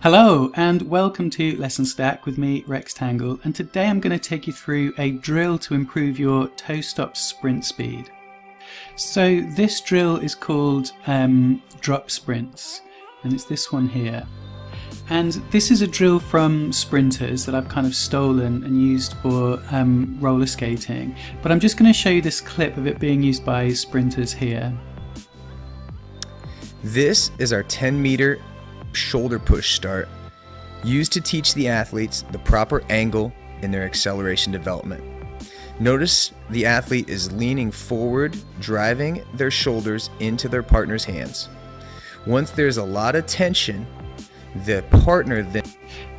Hello and welcome to Lesson Stack with me, Rectangle, and today I'm going to take you through a drill to improve your toe-stop sprint speed. So this drill is called drop sprints, and it's this one here. And this is a drill from sprinters that I've kind of stolen and used for roller skating, but I'm just going to show you this clip of it being used by sprinters here. This is our 10-meter shoulder push start, used to teach the athletes the proper angle in their acceleration development. Notice the athlete is leaning forward, driving their shoulders into their partner's hands. Once there's a lot of tension, the partner then...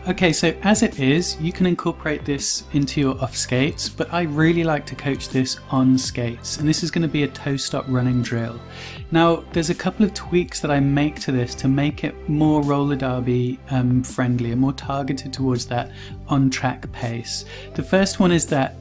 Okay, so as it is, you can incorporate this into your off skates, but I really like to coach this on skates, and this is going to be a toe-stop running drill. Now, there's a couple of tweaks that I make to this to make it more roller derby friendly and more targeted towards that on-track pace. The first one is that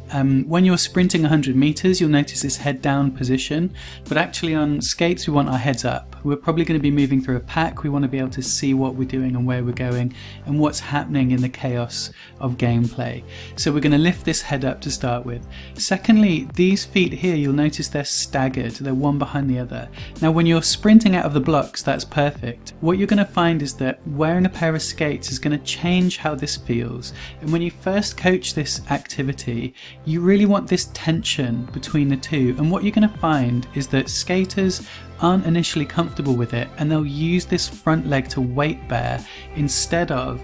when you're sprinting 100 meters, you'll notice this head-down position, but actually on skates we want our heads up. We're probably going to be moving through a pack. We want to be able to see what we're doing and where we're going and what's happening in the chaos of gameplay. So we're going to lift this head up to start with. Secondly, these feet here, you'll notice they're staggered. They're one behind the other. Now when you're sprinting out of the blocks, that's perfect. What you're going to find is that wearing a pair of skates is going to change how this feels. And when you first coach this activity, you really want this tension between the two. And what you're going to find is that skaters aren't initially comfortable with it, and they'll use this front leg to weight bear instead of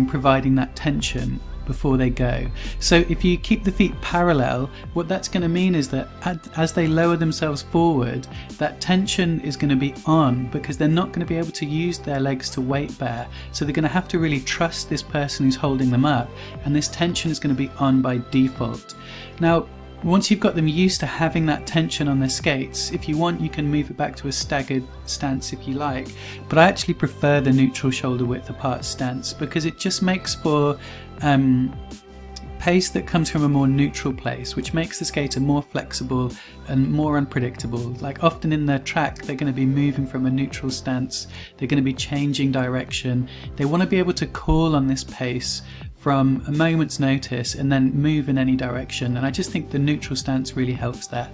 providing that tension before they go. So if you keep the feet parallel, what that's going to mean is that as they lower themselves forward, that tension is going to be on because they're not going to be able to use their legs to weight bear. So they're going to have to really trust this person who's holding them up, and this tension is going to be on by default. Now, once you've got them used to having that tension on their skates, if you want, you can move it back to a staggered stance if you like, but I actually prefer the neutral shoulder width apart stance because it just makes for pace that comes from a more neutral place, which makes the skater more flexible and more unpredictable. Like often in their track, they're going to be moving from a neutral stance, they're going to be changing direction, they want to be able to call on this pace from a moment's notice and then move in any direction, and I just think the neutral stance really helps that.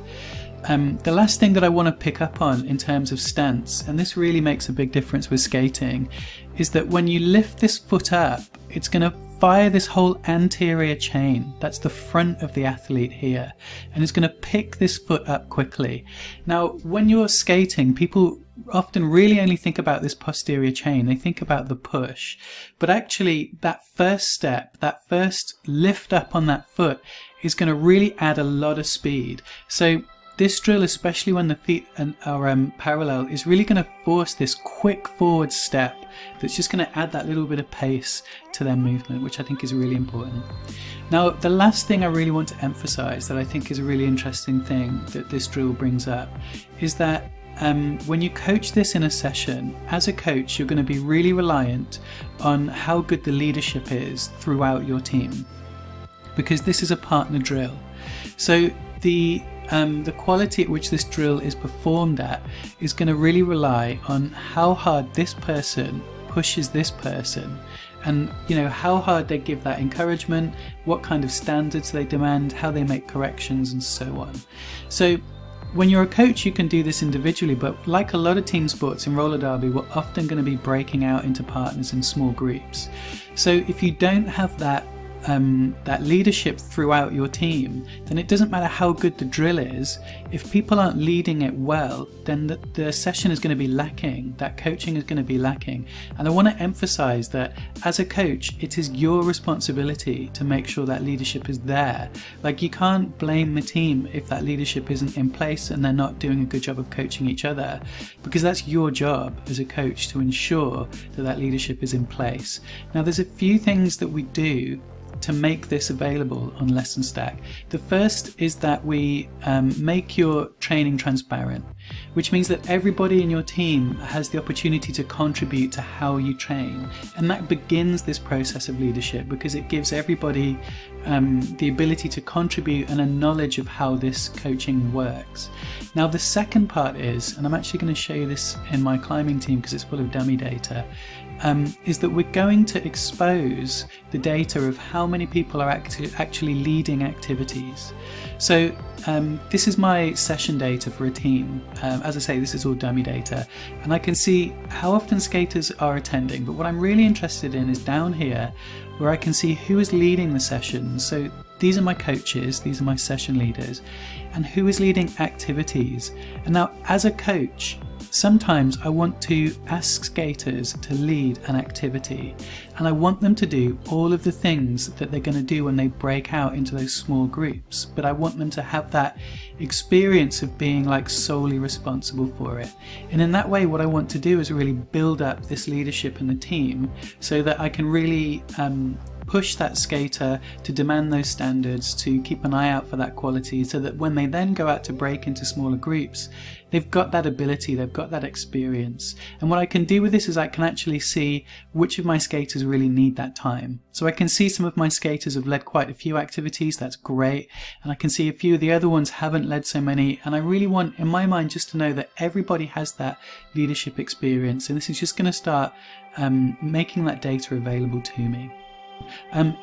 The last thing that I want to pick up on in terms of stance, and this really makes a big difference with skating, is that when you lift this foot up, it's going to fire this whole anterior chain, that's the front of the athlete here, and it's going to pick this foot up quickly. Now when you're skating, people often really only think about this posterior chain, they think about the push, but actually that first step, that first lift up on that foot is going to really add a lot of speed. So this drill, especially when the feet are parallel, is really going to force this quick forward step that's just going to add that little bit of pace to their movement, which I think is really important. Now, the last thing I really want to emphasize that I think is a really interesting thing that this drill brings up is that when you coach this in a session, as a coach, you're going to be really reliant on how good the leadership is throughout your team, because this is a partner drill. So the quality at which this drill is performed at is going to really rely on how hard this person pushes this person, and how hard they give that encouragement, what kind of standards they demand, how they make corrections, and so on. So when you're a coach, you can do this individually, but like a lot of team sports in roller derby, we're often going to be breaking out into partners in small groups. So if you don't have that leadership throughout your team, then it doesn't matter how good the drill is. If people aren't leading it well, then the session is going to be lacking, that coaching is going to be lacking. And I want to emphasize that as a coach, it is your responsibility to make sure that leadership is there. Like, you can't blame the team if that leadership isn't in place and they're not doing a good job of coaching each other, because that's your job as a coach to ensure that that leadership is in place. Now, there's a few things that we do to make this available on Lesson Stack. The first is that we make your training transparent, which means that everybody in your team has the opportunity to contribute to how you train, and that begins this process of leadership because it gives everybody the ability to contribute and a knowledge of how this coaching works. Now the second part is, and I'm actually going to show you this in my climbing team because it's full of dummy data, is that we're going to expose the data of how many people are actually leading activities. So this is my session data for a team. As I say, this is all dummy data, and I can see how often skaters are attending, but what I'm really interested in is down here where I can see who is leading the sessions. So these are my coaches, these are my session leaders, and who is leading activities. And now as a coach, sometimes I want to ask skaters to lead an activity, and I want them to do all of the things that they're going to do when they break out into those small groups, but I want them to have that experience of being like solely responsible for it. And in that way, what I want to do is really build up this leadership in the team so that I can really push that skater to demand those standards, to keep an eye out for that quality, so that when they then go out to break into smaller groups, they've got that ability, they've got that experience. And what I can do with this is I can actually see which of my skaters really need that time. So I can see some of my skaters have led quite a few activities, that's great, and I can see a few of the other ones haven't led so many, and I really want, in my mind, just to know that everybody has that leadership experience, and this is just going to start making that data available to me.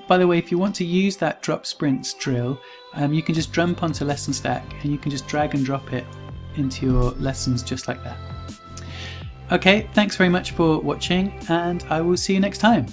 By the way, if you want to use that drop sprints drill, you can just jump onto lesson stack and you can just drag and drop it into your lessons just like that. Okay, thanks very much for watching, and I will see you next time.